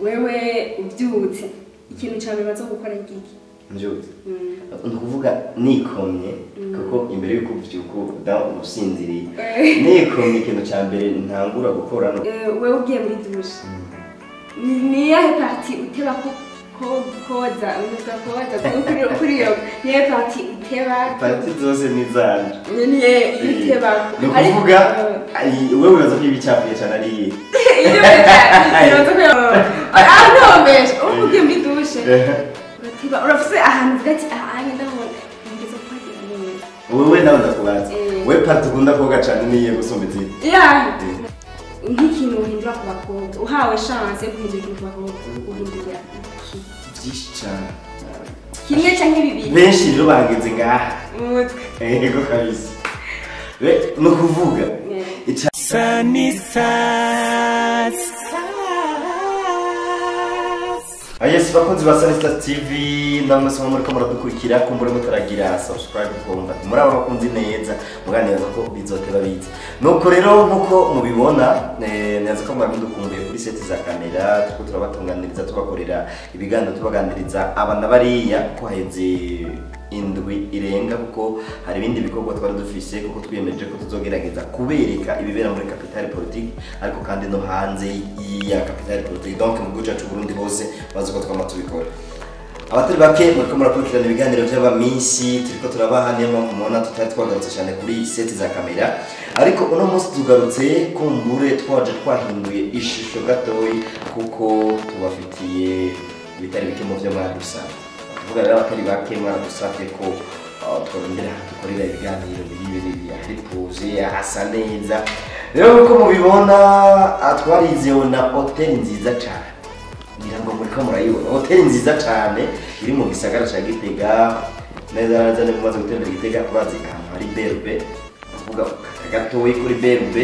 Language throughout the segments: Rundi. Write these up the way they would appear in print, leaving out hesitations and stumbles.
wewe ubyutse ikintu cyane baza gukora igiki mbyutse ukuvuga nikomye kuko imbere yuko ubyuka da usinziriye nikomye ikintu cya mbere ntangura gukora no wewe ugiye muri douche ni yahe parti uteba koza unuka koza kuri yo niye parti uteba parti zose nizanje niye uteba ukuvuga wewe uraza kwibicapiye cyane ari iyo uraza ntombeje ugiye muri douche uratiba urafise ahantu gati ahanye ndabona ngeze kwagira neza wewe nawe ndakubaza we parti ukunda koga cyane niye gusumba izindi nk'ikintu uhindura ku bakobwa uhawe chance yo guhindura ikintu ku bakobwa uhindura byinshi cyane kimwe cyangwa bibiri benshi rero bageze ngaha umutwe yego kabisa no kuvuga Yes, bakunzi ba Sanistas TV namwe se muri ko muradukurikira kumbure mutaragira subscribe kumva muri aba bakunzi neza muganira ko bizoteba bize nuko rero nkuko mubibona neza ko mwadukumbuye kuri set za kamera tuko turabatunganiriza tubakorera ibiganiro tubaganiriza abana bariya ko heze indwi irenga kuko hari ibindi bikorwa twari dufise kuko twiyemeje ko tuzogerageza kubereka ibibera muri Capital Politique ariko kandi no hanze ya Capital Politique donc mu gihugu cyacu Burundi hose bazuko twama tubikora abatari bake muri ko murakurikirana ibiganiro by'abaminsi turiko turabaha niyo mpamvu mubona tutari twagarutse cyane kuri set za kamera ariko uno munsi tugarutse kumbure twaje twahinduye ishusho gatoyi kuko tubafitiye ibitari bike mu byo mwadusanga vuga rero abatari bake mwadusabye ko twarondera dukorera ibiganiro biri hari pose hasa neza rero uko mubibona twarizeho na hotel nziza cyane ngira ngo muri ko murayibona hotel nziza cyane iri mu gisagara cya Gitega neza neza ne mumaze gutembera Gitega kubazi ahantu hari berbe vuga gatoyi kuri berbe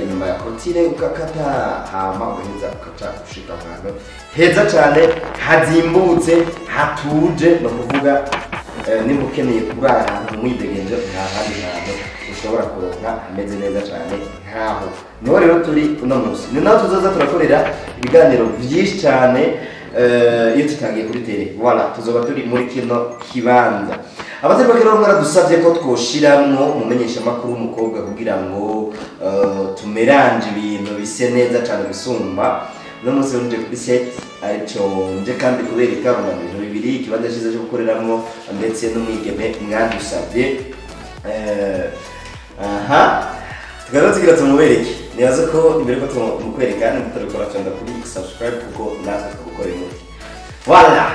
inyuma ya kotire ukakata hama uheza ukaca ushika ahantu heza cyane hazimbutse hatuje no kuvuga nimba ukeneye kurara ahantu mwidegenje nta handi hantu ushobora kuronka hameze neza cyane nkaho niho rero turi uno munsi ni naho tuzoza turakorera ibiganiro byinshi cyane iyo tutangiye kuri tele voilà tuzoba turi muri kino kibanza abatari bakero mwaradusabye ko twoshiramwo mumenyesha makuru umukobwa kugira ngo tumeranje ibintu bise neza cyane bisumba no munsi nje kuri set arico nje kandi kubereka mu bintu bibiri ikibanza cyiza cyo gukoreramwo ndetse n'umwigeme mwadusabye tugarutse tugira tumubereke nibaza ko imbere ko tumukwereka ni mutabikora cyane kuri subscribe kuko natwe tugukorera umuti voilà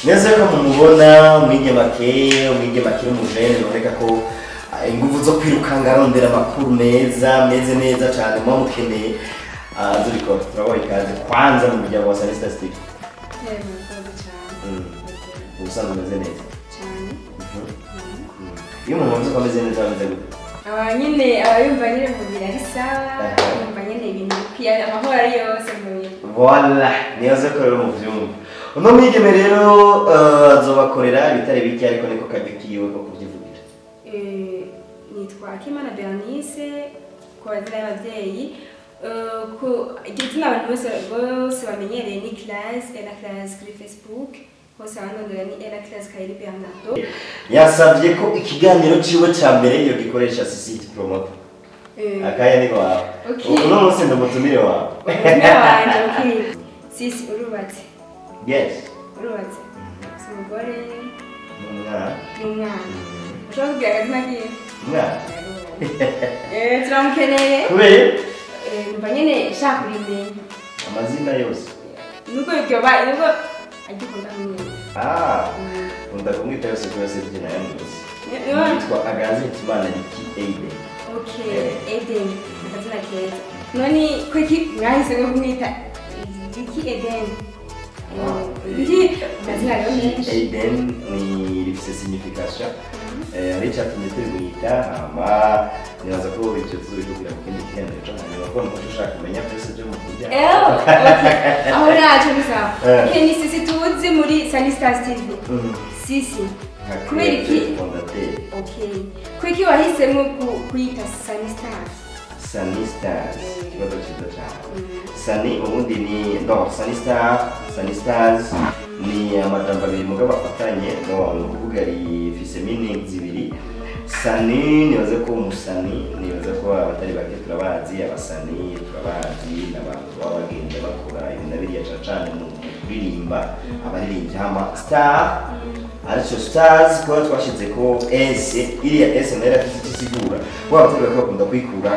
neza ko mumubona umwigeme akiri umujene noneka ko ingufu zo kwirukanga arondera amakuru meze neza cyane mu mukeneye zuriko turabaye ikaze kwanza mu muryango wa Sanistas TV ubusanzwe umeze neza cyane iyo umuntu nzi ko ameze neza ameze gute nyine abayumva nyine mugira ari sawa yumva nyine ibintu bikwiye amahoro ari yose muye voilà niyoze ko rero mu vyumva uno mwigeme rero azobakorera ibitare bike ariko niko kaje kiwe ko kuvyivugira nitwa Kimana Bernice kwa bazira y'abavyeyi ko igitsina abantu bose bamenyereye ni class la class kuri Facebook hose abandondera ni la class Kairi Bernardo yasavye ko ikiganiro ciwe ca mbere iyo gikoresha Sisiti Promoter akaya niko wawe uno munsi ndamutumire wawe Sisi urubatse yes urubatse umugore n'umwana ushobora kubwira akazina kiwe umwana turamukeneye kubera mba nyine shaka kurimenya amazina yose nuko yoba nuko agikunda kumwita unda kumwita yose kose byina yamuzi yitwa Agazeti Imana Riki Aiden Aiden akazina keza none kwiki mwahise ngo kumwita Riki Aiden Aiden ni rifise signification Richard Nitrimwita ama nibaza ko icyo tuzobikubwira mu kindi kiganiro cyo hanyuma ko nuko ushaka kumenya byose byo mu kurya aho naco bisawa ni Sisi tuzi muri Sanistas TV Sisi kubera iki kwiki wahisemo kwita Sanistas Sunny Stars ikibazo cyiza cyane. Sunny ubundi ni Sunny Star, Sunny Stars ni amajambo abiri mugabo afatanye ni ukuvuga rifise meaning zibiri. Sunny nibaze ko umusani nibaze ko abatari bake turabazi, abasani turabazi n'abantu baba bagenda bakora ibintu biriya cyane mu kuririmba abaririmbyi. Hama star aricyo stars ko twashize ko S, iriya S nayo ifite isigura ko abatari bake bakunda kwikura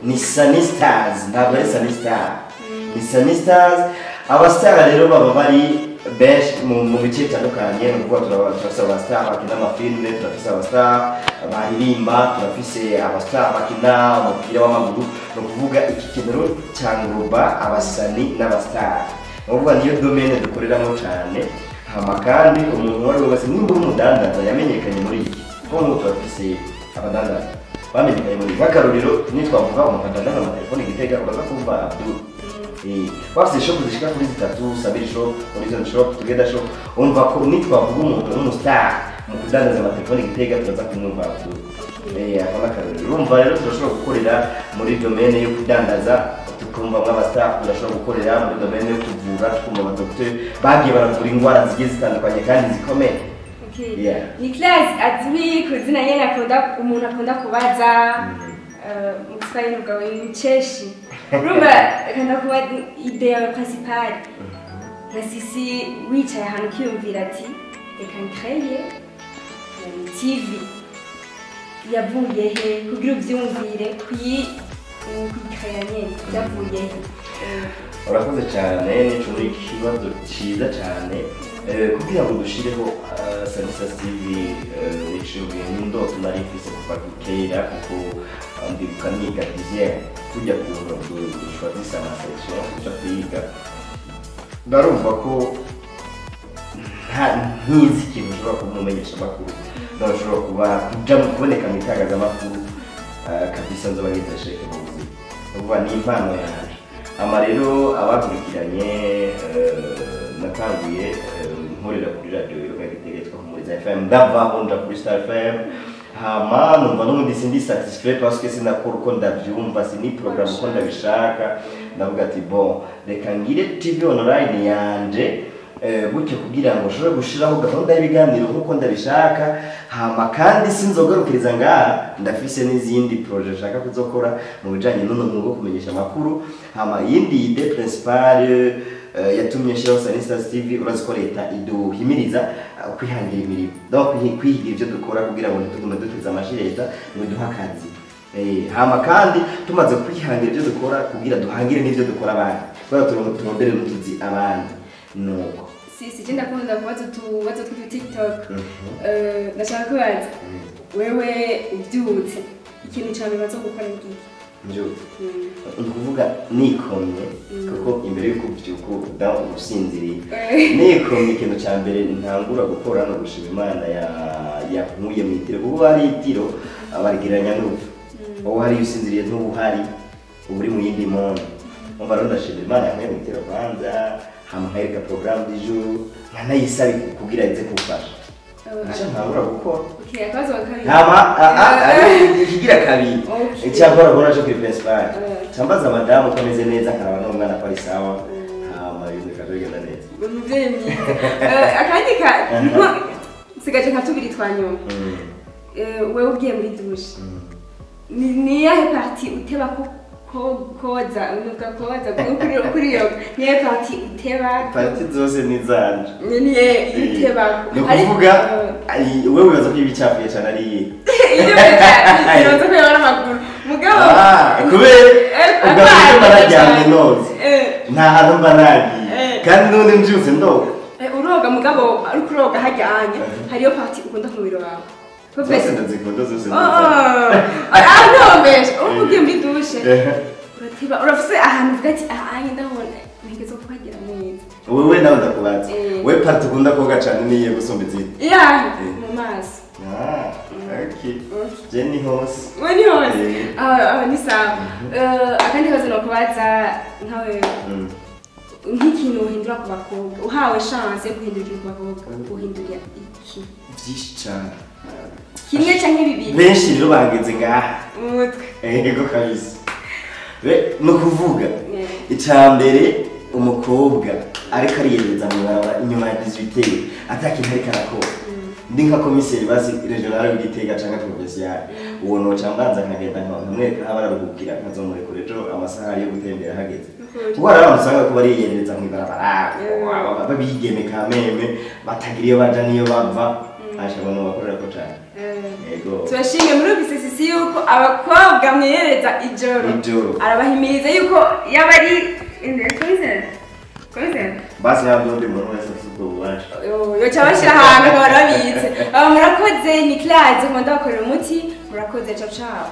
ni Sunny Stars, ntabwo ari Sunny Star, ni Sunny Stars. Abastar rero baba bari benshi mu bice bitandukanye, ni ukuvuga turafise abastar bakina amafilme, turafise abastar baririmba, turafise abastar bakina umupira w'amaguru. Ni ukuvuga iki kintu cyangruba abasani n'abastar, ni ukuvuga niyo domaine dukoreramo cyane. Hama kandi umuntu wari wese nimba umudandaza yamenyekanye muri iki kuko nk'ubu turafise abadandaza bamenyekanye muri nk'akarorero nitwavuga umudandaza amatelefoni Gitega uraza kumva Abdul. Bafite shop zishika kuri 3, Sabir shop, Horizon shop, Together shop. Umva ko nitwavuga umuntu w'umustar mu kudandaza amatelefoni Gitega turaza kumwumva Abdul. Akona karori. Urumva rero turashobora gukorera muri domaine yo kudandaza, tukumva nk'abastar, turashobora gukorera muri domaine yo kuvura, tukumva abadoktor bagiye baravura indwara zigiye zitandukanye kandi zikomeye. Nicolas azwi ku izina nyene umuntu akunda kubaza mu Kiswahili ugawe Mcheshi. Urumva akunda kuba idea principale na sisi wicaye ahantu ukiyumvira ati reka nkreye TV yavuye he kugira uvyumvire kuyikaya nyene yavuye he. Urakoze cyane, nico ni ikibazo cyiza cyane. Kugira ngo dushireho Sunny Stars TV nico n'indoto nari mfise kuva kera kuko ndibuka niga dixième kujya kushwazisa na section kuja kwiga, ndarumva ko ntizi ikintu ushobora kumumenyesha amakuru, ndashobora kuba kuja mu kuboneka mu itangazamakuru kabisa nzoba ngitasheke mu buzima, uvuga ni impano yanjye. Ama rero abakurikiranye natanguye nkorera kuri radio yo Gitega muri FM, ndava onja kuri Star FM. Hama numva n'ubundi sindi satisfait parce que sinakora uko ndavyumva, sini program uko ndabishaka. Ndavuga ati bon reka ngire TV online yanje gutyo kugira ngo ushobore gushiraho gahunda y'ibiganiro nk'uko ndabishaka. Hama kandi sinzogarukiriza ngaha, ndafise n'izindi projet nshaka kuzokora mu bijanye n'umwuga wo kumenyesha amakuru. Hama yindi idée principale yatumye shiraho Sunny Stars TV, urazi ko leta iduhimiriza kwihangira imirimo, donc kwihigira ibyo dukora kugira ngo ntitugume duteza amashi leta ngo duha akazi. Hama kandi tumaze kwihangira ibyo dukora kugira duhangire n'ibyo dukora abandi, kubera turondere n'utuzi abandi. Nuko sisi ndakunda kubaza tubaza kuri TikTok. Ndashaka kubaza wewe ubyutse ikintu cyane bazo gukora iki? Ukuvuga nikomye kuko imbere yuko ubyuka uda usinziriye, nikomye ikintu cya mbere ntangura gukora no gushima Imana yankuye mu itiro, kuko hari itiro abarigiranya n'ubu aho hari usinziriye n'ubuhari uri mu yindi monde. Umva rero ndashima Imana yankuye mu itiro kwanza, hama nkareka programme du jour nkanayisabe kugira ize kufasha. Nisha ntangura gukora. Akabazo kabiri. Hama ikigira kabiri. Icyakora bona cyo kuri principal. Cyambaza madamu kameze neza karaba n'umwana ko ari sawa. Hama ibintu kajogenda neza. Umuvyeyi mwiza. Akandi ka sigaje nka tubiri twanyuma. Wewe ugiye muri douche. Ni yahe parti uteba koza unuka koza kuri yo niye parti uteba? Parti zose ni zanje. Niye iteba. Nukuvuga wewe ubaza ko ibicafuye cyane ari iyo bita ko yabara makuru mugabo kubera ubwo barajyanye nose nta hantu mbanagiye kandi none mbyutse ndoga uroga mugabo ari kuroga hajyanye hariyo parti ukunda ku biro wawe zose ndazikunda zose ntombeshe ugiye muri dushe uratiba urafise ahantu uvuga ati ahanye ndabona ntegezo kuhagira neza. Wewe nawe ndakubaza we parti ukunda koga cyane niye gusumba izindi? Mu maso. Okay. Jenny hose. Wani hose. Ni sawa. Akandi kazo nokubaza nkawe nk'ikintu uhindura ku bakobwa, uhawe chance yo guhindura ku bakobwa, uhindura iki? Byinshi cyane. Kimwe canke bibiri? Benshi rero bageze ngaha. Umutwe. Yego kabisa. no kuvuga icambere umukobwa ariko ariyereza mu barabara inyuma ya 18 atakintu ariko arakora ndi nka komiseri basi regional w'Igitega canke provincial uwo no cambanza nkagenda nkamwereka aho bararuhukira nkazomurekura ejo amasaha yo gutembera hageze kuko hari abantu usanga ko bariyereza mu barabara babigeme kameme batagira iyo baja niyo bava ashobora no bakorera ko cyane yego turashimye muri ofisi yuko abakobwa mwiyereza ijoro arabahimiriza yuko yaba ari koizera basi nabwo muntu wese afite ububasha yo cyabashira ahantu barabitse murakoze ni Claude nkunda bakorera umuti murakoze ciao ciao.